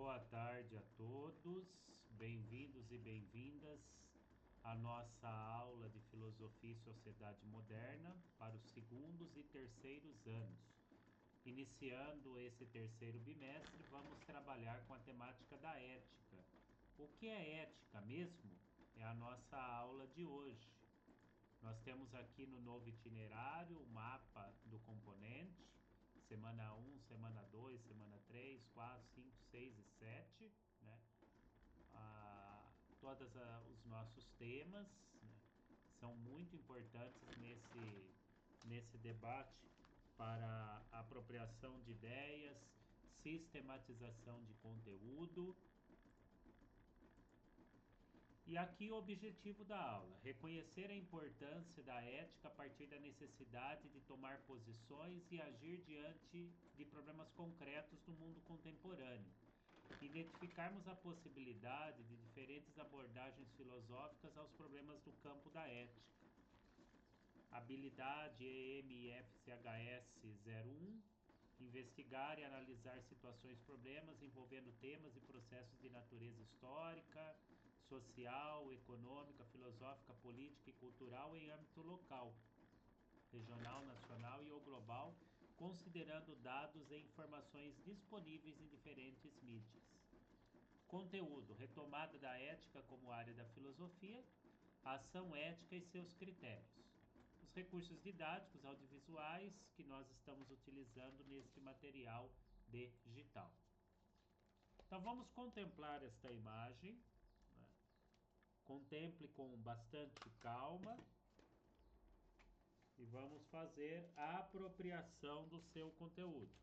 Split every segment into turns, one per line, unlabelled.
Boa tarde a todos, bem-vindos e bem-vindas à nossa aula de Filosofia e Sociedade Moderna para os segundos e terceiros anos. Iniciando esse terceiro bimestre, vamos trabalhar com a temática da ética. O que é ética mesmo? É a nossa aula de hoje. Nós temos aqui no novo itinerário o mapa do componente, semana 1, semana 2, semana 3, 4, 5, 6 e 7, né? Todos os nossos temas, né, são muito importantes nesse debate para a apropriação de ideias, sistematização de conteúdo. E aqui o objetivo da aula: reconhecer a importância da ética a partir da necessidade de tomar posições e agir diante de problemas concretos do mundo contemporâneo. Identificarmos a possibilidade de diferentes abordagens filosóficas aos problemas do campo da ética. Habilidade EMFCHS 01: investigar e analisar situações, problemas envolvendo temas e processos de natureza histórica, social, econômica, filosófica, política e cultural em âmbito local, regional, nacional e ou global, considerando dados e informações disponíveis em diferentes mídias. Conteúdo: retomada da ética como área da filosofia, a ação ética e seus critérios. Os recursos didáticos audiovisuais que nós estamos utilizando neste material digital. Então vamos contemplar esta imagem, né? Contemple com bastante calma e vamos fazer a apropriação do seu conteúdo.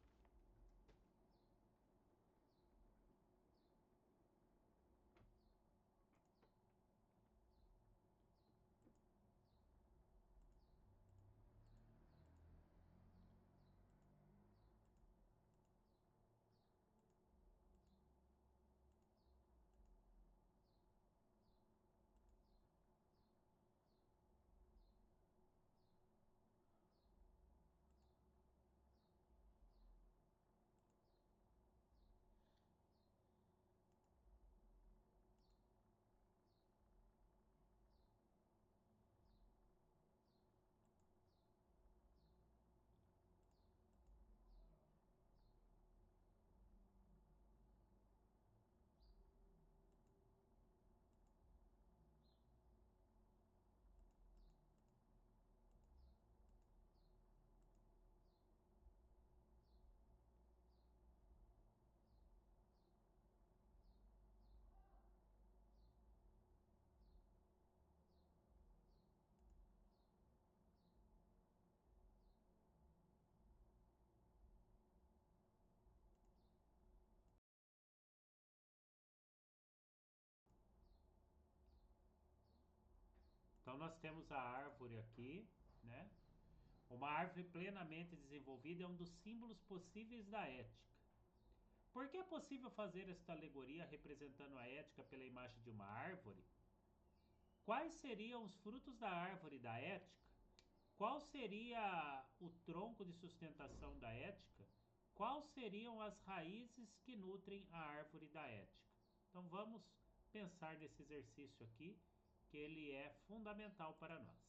Então nós temos a árvore aqui, né? Uma árvore plenamente desenvolvida é um dos símbolos possíveis da ética. Por que é possível fazer esta alegoria representando a ética pela imagem de uma árvore? Quais seriam os frutos da árvore da ética? Qual seria o tronco de sustentação da ética? Quais seriam as raízes que nutrem a árvore da ética? Então vamos pensar nesse exercício aqui, que ele é fundamental para nós.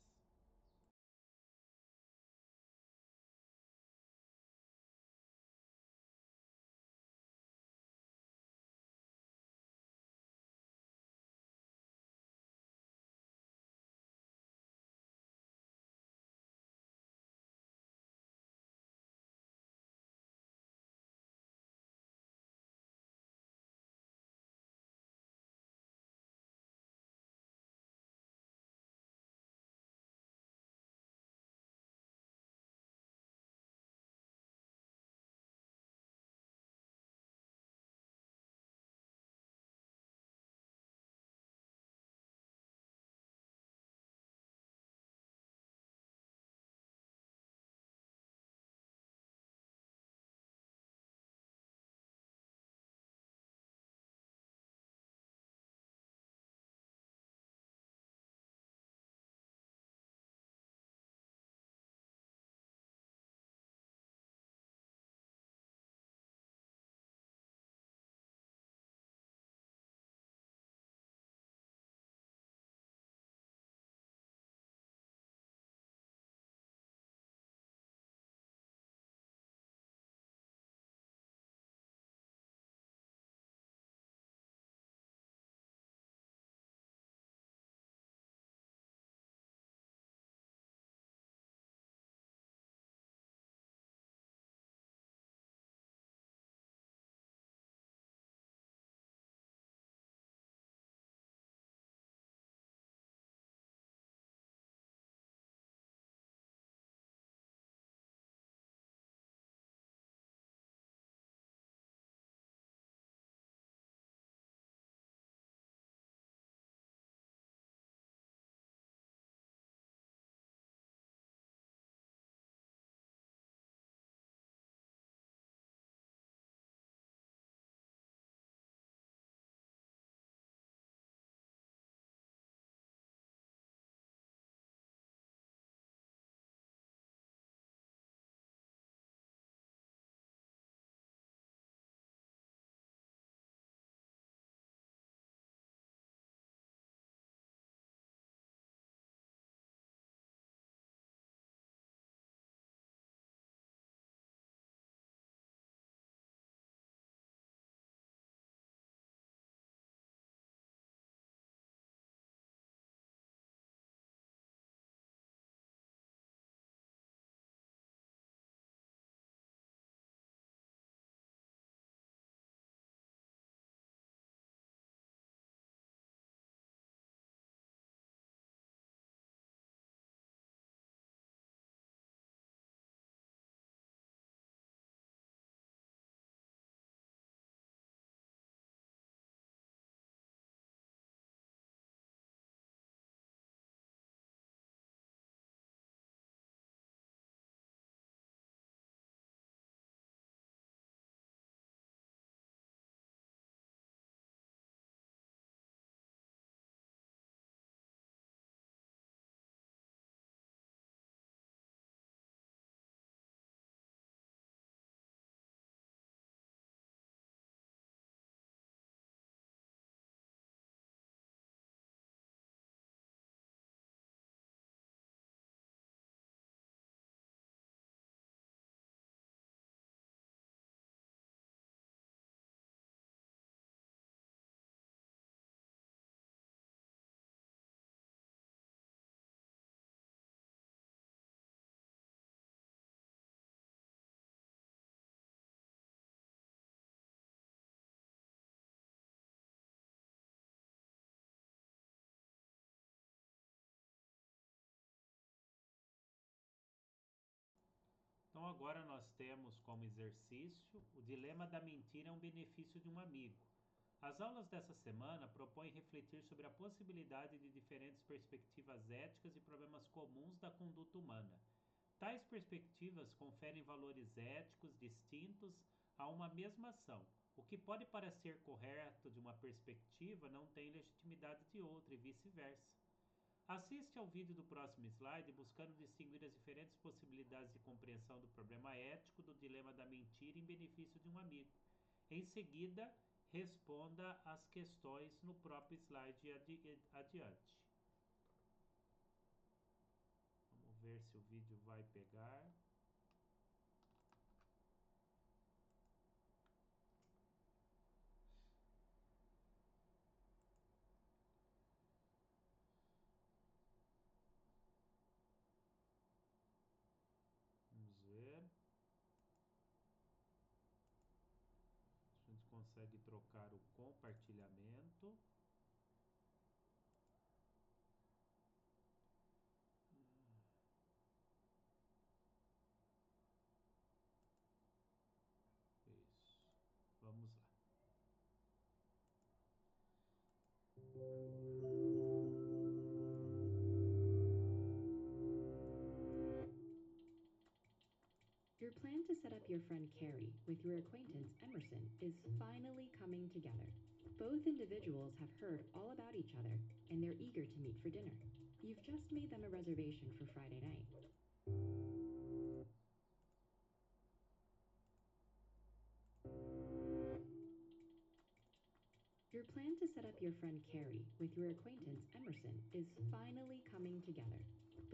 agora nós temos como exercício o dilema da mentira é um benefício de um amigo. As aulas dessa semana propõem refletir sobre a possibilidade de diferentes perspectivas éticas e problemas comuns da conduta humana. Tais perspectivas conferem valores éticos distintos a uma mesma ação. O que pode parecer correto de uma perspectiva não tem legitimidade de outra e vice-versa. Assiste ao vídeo do próximo slide buscando distinguir as diferentes possibilidades de compreensão do problema ético do dilema da mentira em benefício de um amigo. Em seguida, responda as questões no próprio slide adiante. Vamos ver se o vídeo vai pegar. Vamos ver. A gente consegue trocar o compartilhamento. Isso. Vamos lá.
Your plan to set up your friend Carrie with your acquaintance Emerson is finally coming together. Both individuals have heard all about each other and they're eager to meet for dinner. You've just made them a reservation for Friday night. Your plan to set up your friend Carrie with your acquaintance Emerson is finally coming together.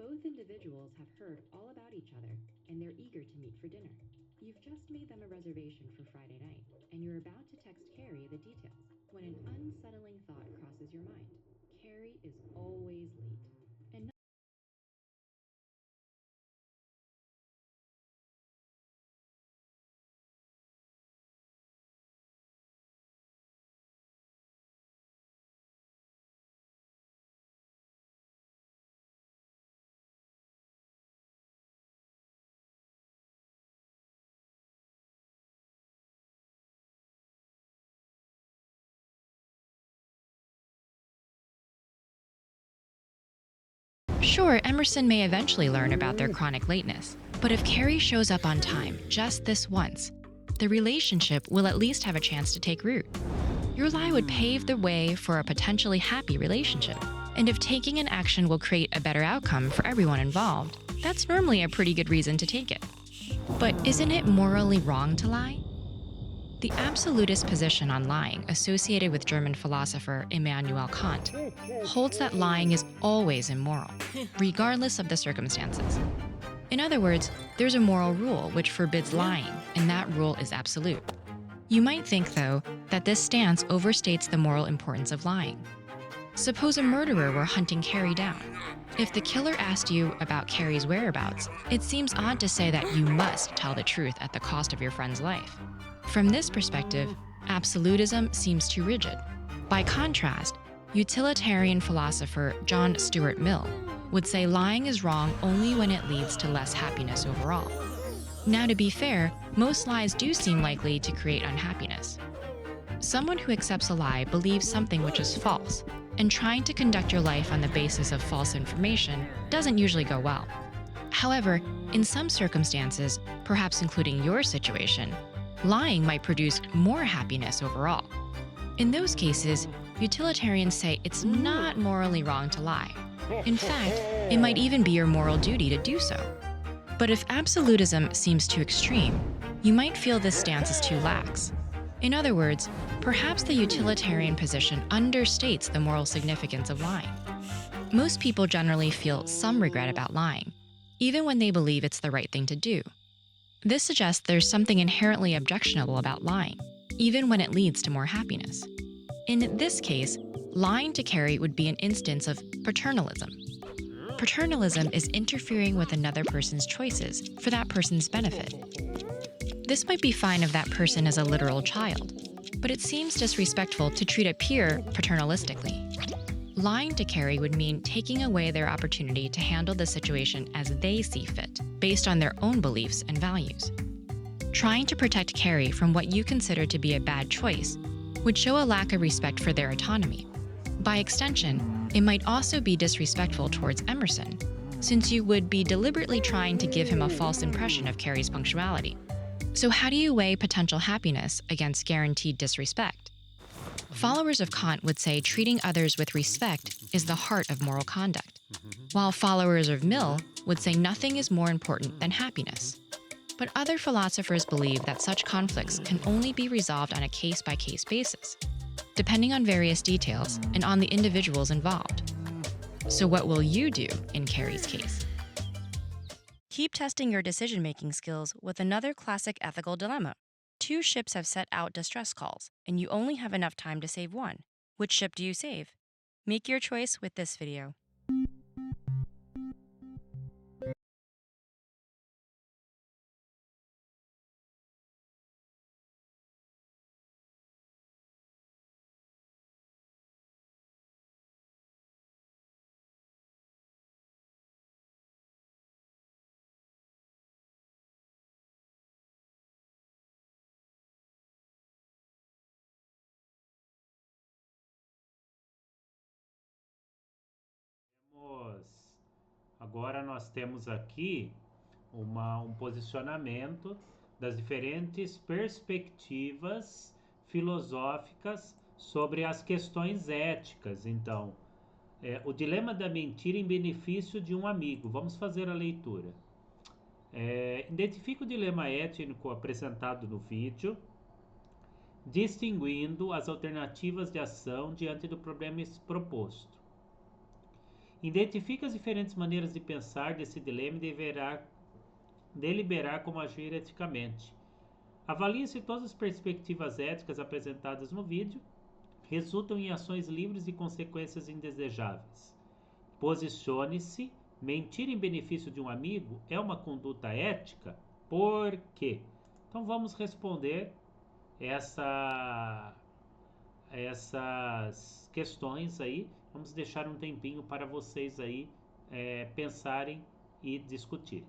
Both individuals have heard all about each other and they're eager to meet for dinner. You've just made them a reservation for Friday night, and you're about to text Carrie the details when an unsettling thought crosses your mind. Carrie is always late. And
Sure, Emerson may eventually learn about their chronic lateness, but if Carrie shows up on time just this once, the relationship will at least have a chance to take root. Your lie would pave the way for a potentially happy relationship, and if taking an action will create a better outcome for everyone involved, that's normally a pretty good reason to take it. But isn't it morally wrong to lie? The absolutist position on lying, associated with German philosopher Immanuel Kant, holds that lying is always immoral, regardless of the circumstances. In other words, there's a moral rule which forbids lying, and that rule is absolute. You might think, though, that this stance overstates the moral importance of lying. Suppose a murderer were hunting Carrie down. If the killer asked you about Carrie's whereabouts, it seems odd to say that you must tell the truth at the cost of your friend's life. From this perspective, absolutism seems too rigid. By contrast, utilitarian philosopher John Stuart Mill would say lying is wrong only when it leads to less happiness overall. Now, to be fair, most lies do seem likely to create unhappiness. Someone who accepts a lie believes something which is false, and trying to conduct your life on the basis of false information doesn't usually go well. However, in some circumstances, perhaps including your situation, lying might produce more happiness overall. In those cases, utilitarians say it's not morally wrong to lie. In fact, it might even be your moral duty to do so. But if absolutism seems too extreme, you might feel this stance is too lax. In other words, perhaps the utilitarian position understates the moral significance of lying. Most people generally feel some regret about lying, even when they believe it's the right thing to do. This suggests there's something inherently objectionable about lying, even when it leads to more happiness. In this case, lying to Carrie would be an instance of paternalism. Paternalism is interfering with another person's choices for that person's benefit. This might be fine if that person is a literal child, but it seems disrespectful to treat a peer paternalistically. Lying to Carrie would mean taking away their opportunity to handle the situation as they see fit, based on their own beliefs and values. Trying to protect Carrie from what you consider to be a bad choice would show a lack of respect for their autonomy. By extension, it might also be disrespectful towards Emerson, since you would be deliberately trying to give him a false impression of Carrie's punctuality. So how do you weigh potential happiness against guaranteed disrespect? Followers of Kant would say treating others with respect is the heart of moral conduct, while followers of Mill would say nothing is more important than happiness. But other philosophers believe that such conflicts can only be resolved on a case-by-case basis, depending on various details and on the individuals involved. So what will you do in Carrie's case? Keep testing your decision-making skills with another classic ethical dilemma. Two ships have set out distress calls, and you only have enough time to save one. Which ship do you save? Make your choice with this video.
Agora nós temos aqui um posicionamento das diferentes perspectivas filosóficas sobre as questões éticas. Então, o dilema da mentira em benefício de um amigo. Vamos fazer a leitura. Identifique o dilema ético apresentado no vídeo, distinguindo as alternativas de ação diante do problema proposto. Identifique as diferentes maneiras de pensar desse dilema e deverá deliberar como agir eticamente. Avalie se todas as perspectivas éticas apresentadas no vídeo resultam em ações livres de consequências indesejáveis. Posicione-se. Mentir em benefício de um amigo é uma conduta ética? Por quê? Então vamos responder essas questões aí. Vamos deixar um tempinho para vocês aí pensarem e discutirem.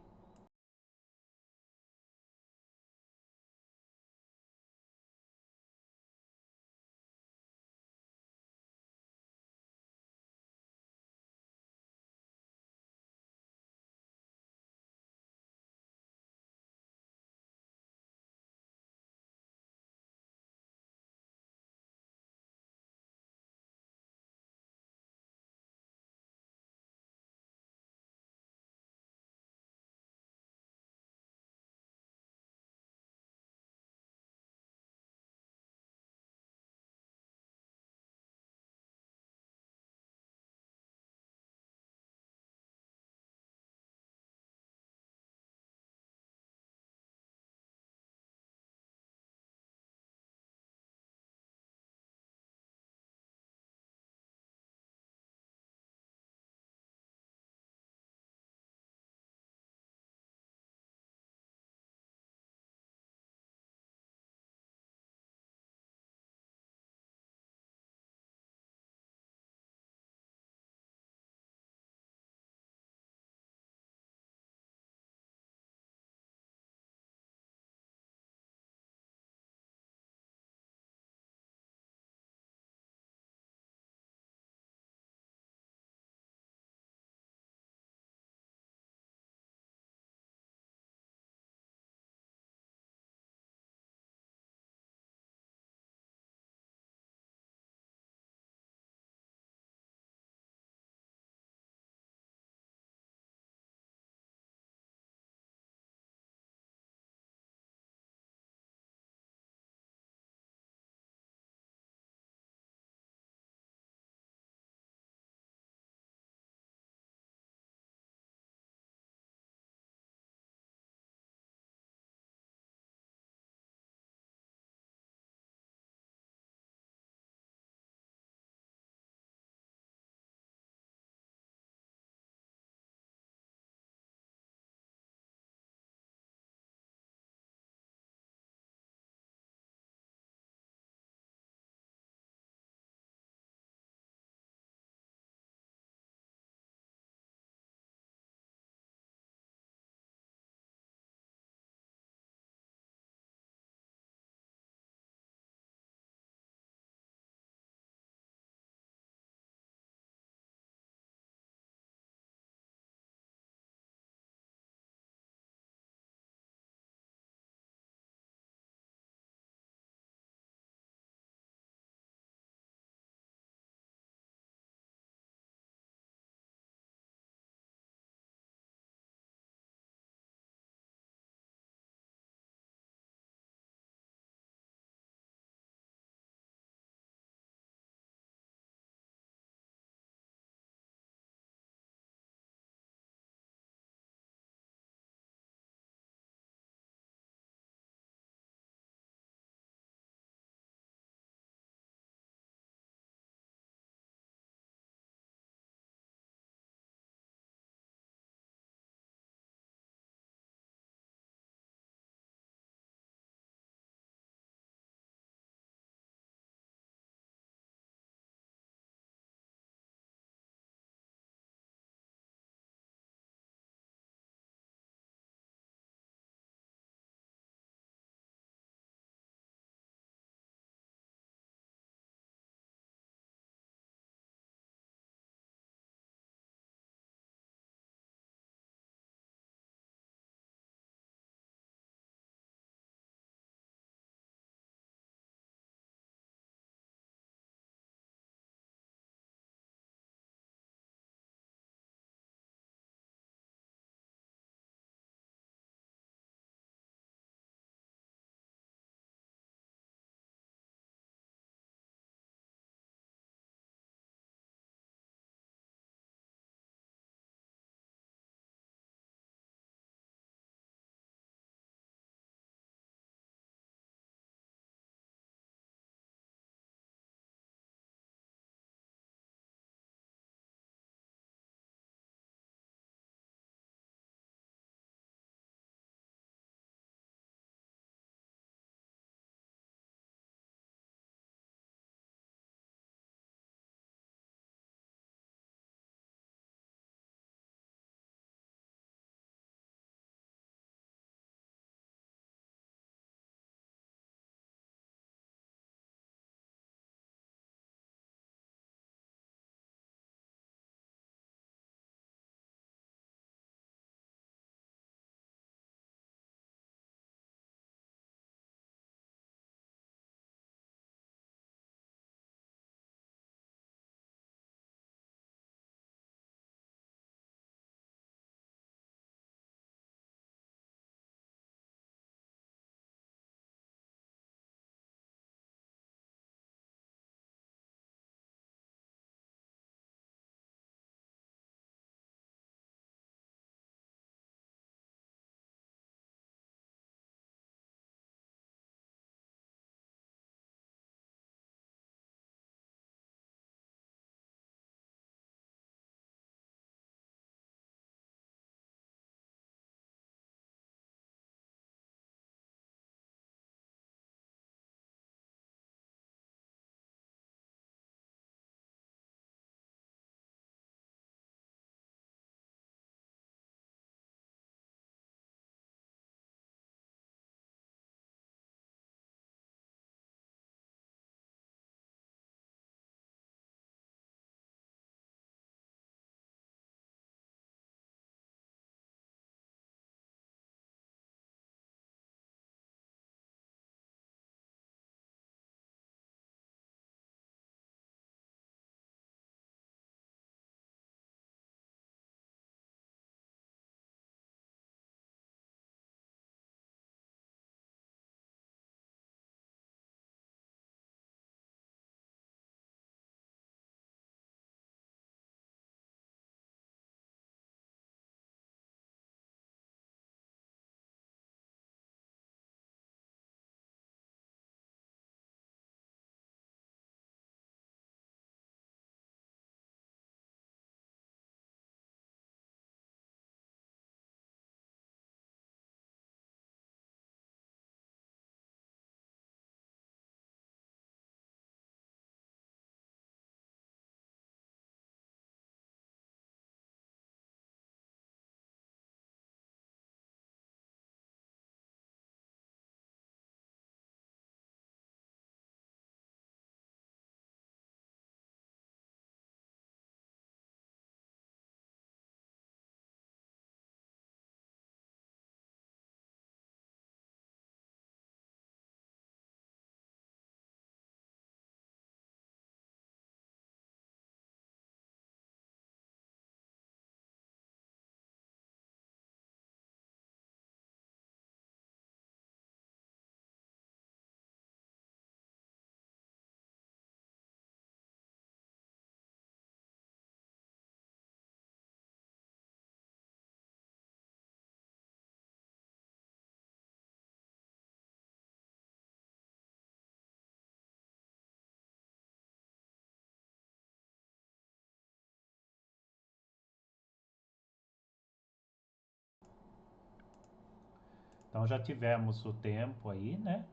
Então já tivemos o tempo aí, né?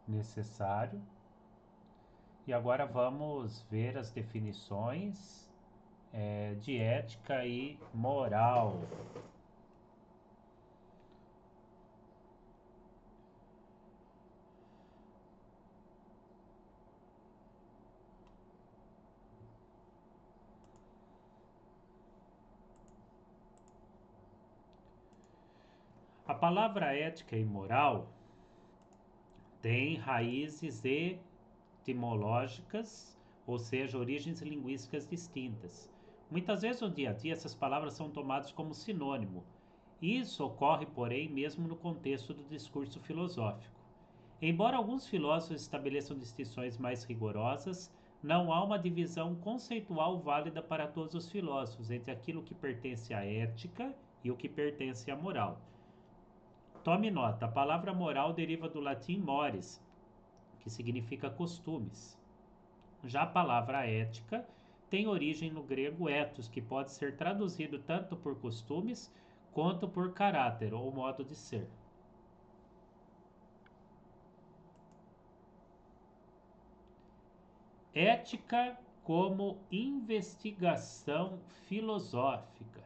Necessário. E agora vamos ver as definições de ética e moral. A palavra ética e moral tem raízes etimológicas, ou seja, origens linguísticas distintas. Muitas vezes no dia a dia essas palavras são tomadas como sinônimo. Isso ocorre, porém, mesmo no contexto do discurso filosófico. Embora alguns filósofos estabeleçam distinções mais rigorosas, não há uma divisão conceitual válida para todos os filósofos entre aquilo que pertence à ética e o que pertence à moral. Tome nota, a palavra moral deriva do latim mores, que significa costumes. Já a palavra ética tem origem no grego ethos, que pode ser traduzido tanto por costumes quanto por caráter ou modo de ser. Ética como investigação filosófica.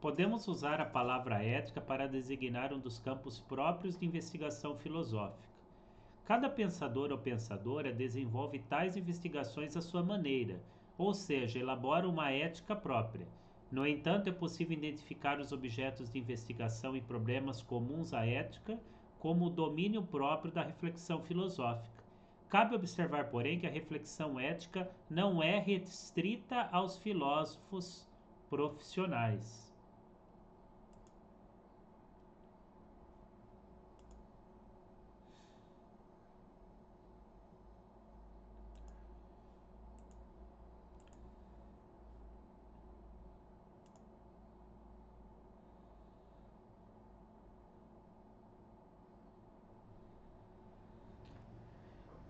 Podemos usar a palavra ética para designar um dos campos próprios de investigação filosófica. Cada pensador ou pensadora desenvolve tais investigações à sua maneira, ou seja, elabora uma ética própria. No entanto, é possível identificar os objetos de investigação e problemas comuns à ética como o domínio próprio da reflexão filosófica. Cabe observar, porém, que a reflexão ética não é restrita aos filósofos profissionais.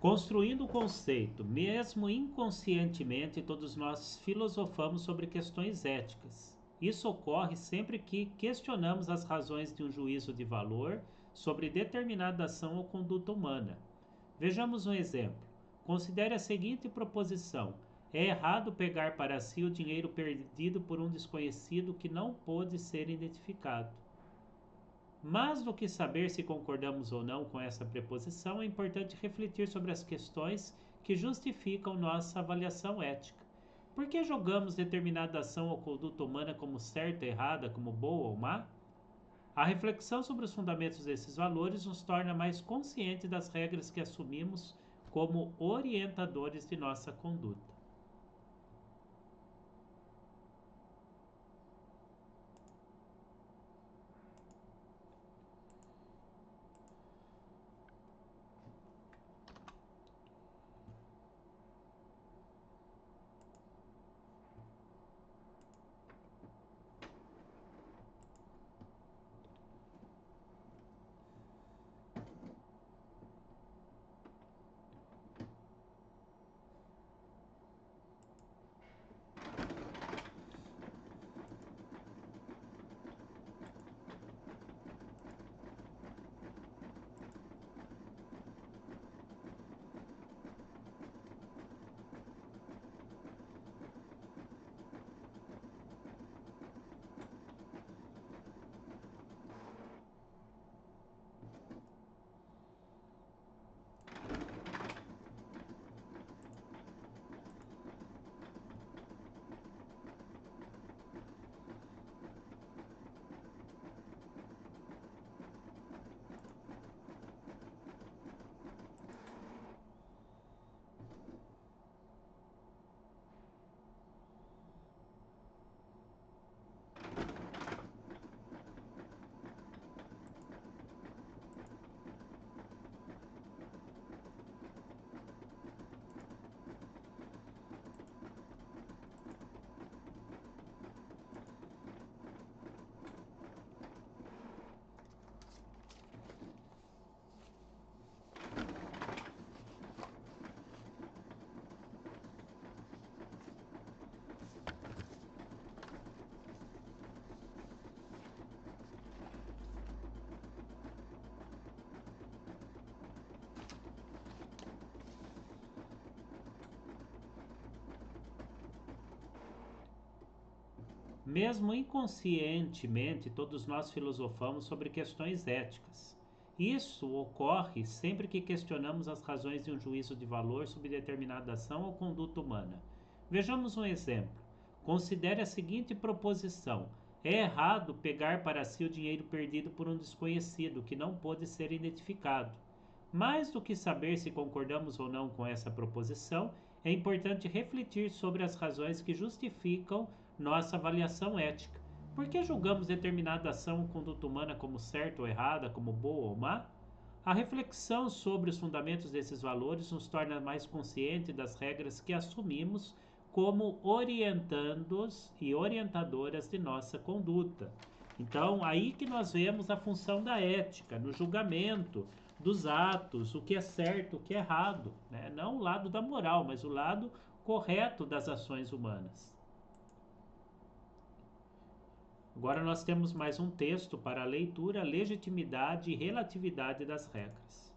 Construindo o conceito, mesmo inconscientemente, todos nós filosofamos sobre questões éticas. Isso ocorre sempre que questionamos as razões de um juízo de valor sobre determinada ação ou conduta humana. Vejamos um exemplo. Considere a seguinte proposição: é errado pegar para si o dinheiro perdido por um desconhecido que não pôde ser identificado. Mais do que saber se concordamos ou não com essa preposição, é importante refletir sobre as questões que justificam nossa avaliação ética. Por que julgamos determinada ação ou conduta humana como certa, errada, como boa ou má? A reflexão sobre os fundamentos desses valores nos torna mais conscientes das regras que assumimos como orientadores de nossa conduta. Mesmo inconscientemente, todos nós filosofamos sobre questões éticas. Isso ocorre sempre que questionamos as razões de um juízo de valor sobre determinada ação ou conduta humana. Vejamos um exemplo. Considere a seguinte proposição: é errado pegar para si o dinheiro perdido por um desconhecido que não pôde ser identificado. Mais do que saber se concordamos ou não com essa proposição, é importante refletir sobre as razões que justificam nossa avaliação ética. Por que julgamos determinada ação ou conduta humana como certa ou errada, como boa ou má? A reflexão sobre os fundamentos desses valores nos torna mais conscientes das regras que assumimos como orientandos e orientadoras de nossa conduta. Então, aí que nós vemos a função da ética, no julgamento dos atos, o que é certo, o que é errado, né? Não o lado da moral, mas o lado correto das ações humanas. Agora nós temos mais um texto para a leitura: legitimidade e relatividade das regras.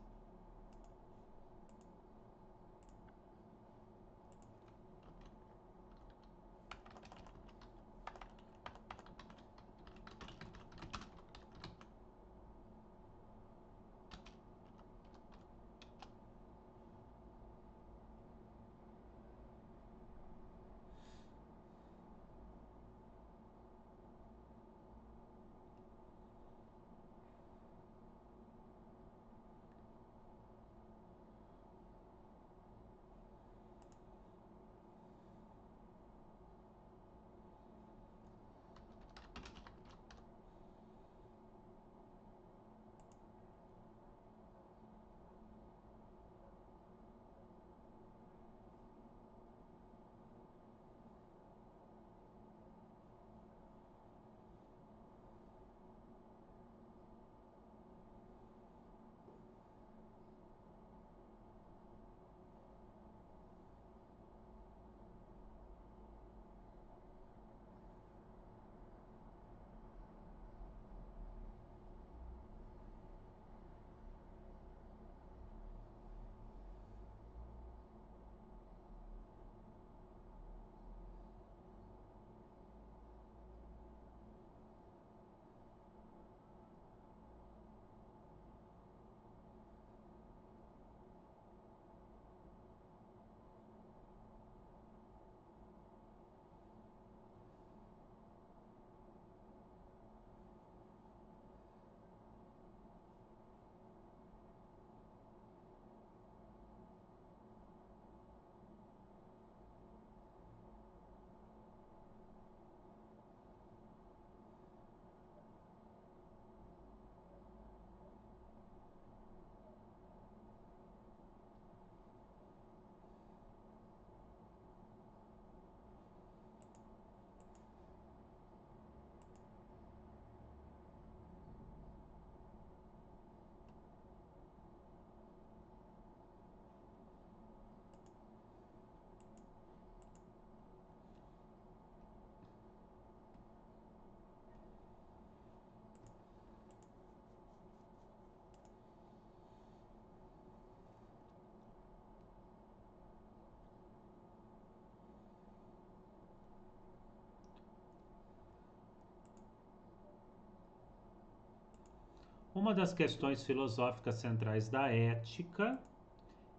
Uma das questões filosóficas centrais da ética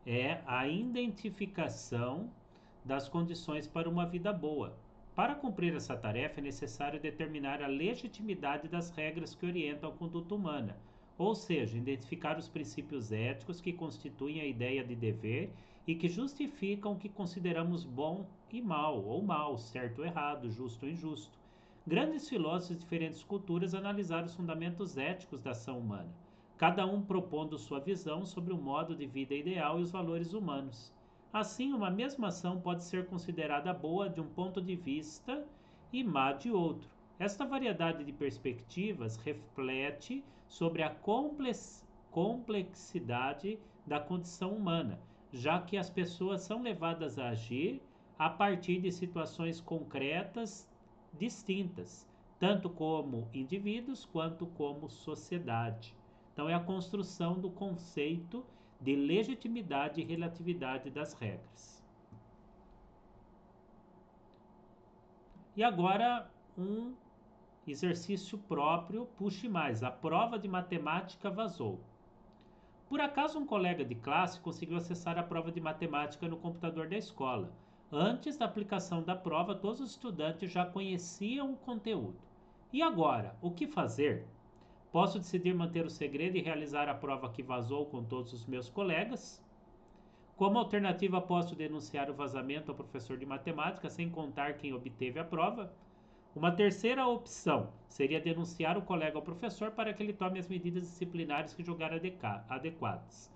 é a identificação das condições para uma vida boa. Para cumprir essa tarefa, é necessário determinar a legitimidade das regras que orientam a conduta humana, ou seja, identificar os princípios éticos que constituem a ideia de dever e que justificam o que consideramos bom e mal, ou mal, certo ou errado, justo ou injusto. Grandes filósofos de diferentes culturas analisaram os fundamentos éticos da ação humana, cada um propondo sua visão sobre o modo de vida ideal e os valores humanos. Assim, uma mesma ação pode ser considerada boa de um ponto de vista e má de outro. Esta variedade de perspectivas reflete sobre a complexidade da condição humana, já que as pessoas são levadas a agir a partir de situações concretas distintas, tanto como indivíduos quanto como sociedade. Então, é a construção do conceito de legitimidade e relatividade das regras. E agora um exercício próprio, puxe mais. A prova de matemática vazou. Por acaso um colega de classe conseguiu acessar a prova de matemática no computador da escola. Antes da aplicação da prova, todos os estudantes já conheciam o conteúdo. E agora, o que fazer? Posso decidir manter o segredo e realizar a prova que vazou com todos os meus colegas? Como alternativa, posso denunciar o vazamento ao professor de matemática sem contar quem obteve a prova? Uma terceira opção seria denunciar o colega ao professor para que ele tome as medidas disciplinares que julgar adequadas.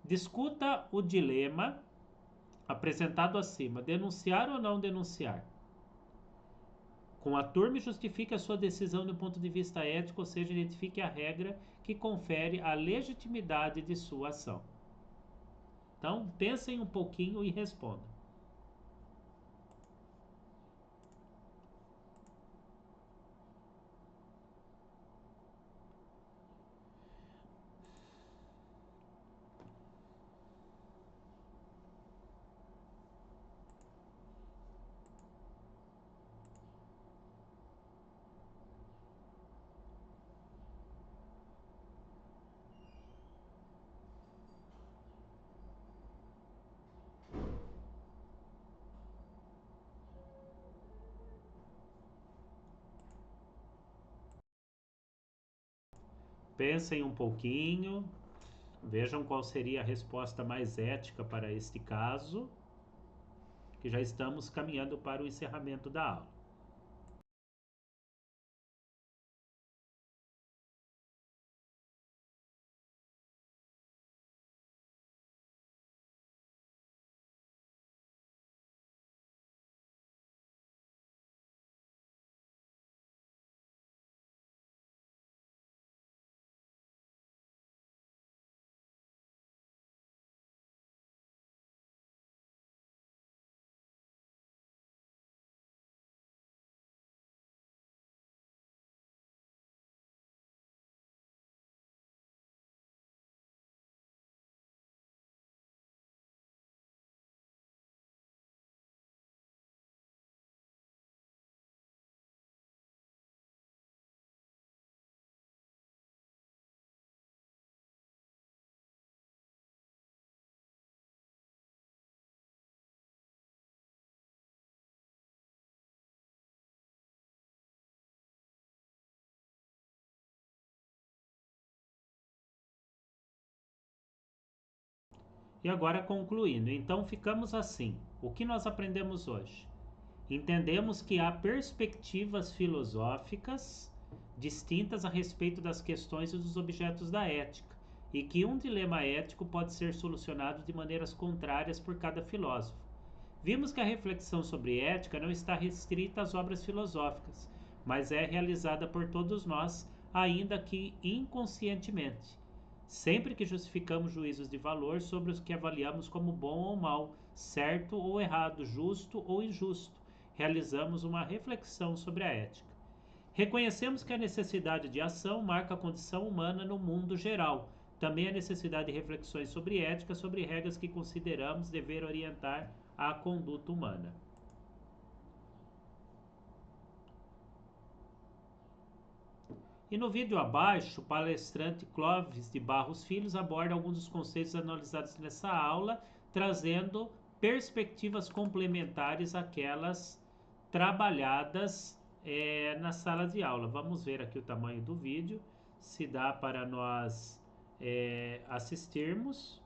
Discuta o dilema apresentado acima: denunciar ou não denunciar? Com a turma, justifique a sua decisão do ponto de vista ético, ou seja, identifique a regra que confere a legitimidade de sua ação. Então, pensem um pouquinho e respondam. Pensem um pouquinho, vejam qual seria a resposta mais ética para este caso, que já estamos caminhando para o encerramento da aula. E agora concluindo, então ficamos assim. O que nós aprendemos hoje? Entendemos que há perspectivas filosóficas distintas a respeito das questões e dos objetos da ética, e que um dilema ético pode ser solucionado de maneiras contrárias por cada filósofo. Vimos que a reflexão sobre ética não está restrita às obras filosóficas, mas é realizada por todos nós, ainda que inconscientemente. Sempre que justificamos juízos de valor sobre os que avaliamos como bom ou mal, certo ou errado, justo ou injusto, realizamos uma reflexão sobre a ética. Reconhecemos que a necessidade de ação marca a condição humana no mundo geral. Também a necessidade de reflexões sobre ética, sobre regras que consideramos dever orientar a conduta humana. E no vídeo abaixo, o palestrante Clóvis de Barros Filhos aborda alguns dos conceitos analisados nessa aula, trazendo perspectivas complementares àquelas trabalhadas na sala de aula. Vamos ver aqui o tamanho do vídeo, se dá para nós assistirmos.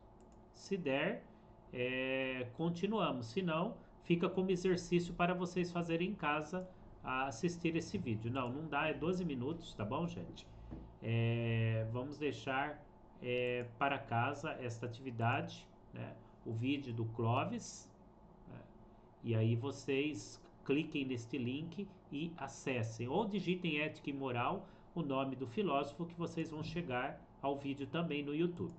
Se der, continuamos. Se não, fica como exercício para vocês fazerem em casa a assistir esse vídeo. Não dá, é 12 minutos, tá bom, gente? Vamos deixar para casa esta atividade, né? O vídeo do Clóvis, né? E aí vocês cliquem neste link e acessem, ou digitem Ética e Moral, o nome do filósofo, que vocês vão chegar ao vídeo também no YouTube.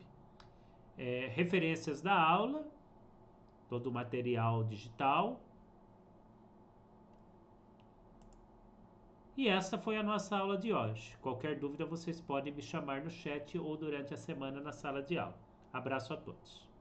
Referências da aula, todo o material digital. E essa foi a nossa aula de hoje. Qualquer dúvida vocês podem me chamar no chat ou durante a semana na sala de aula. Abraço a todos.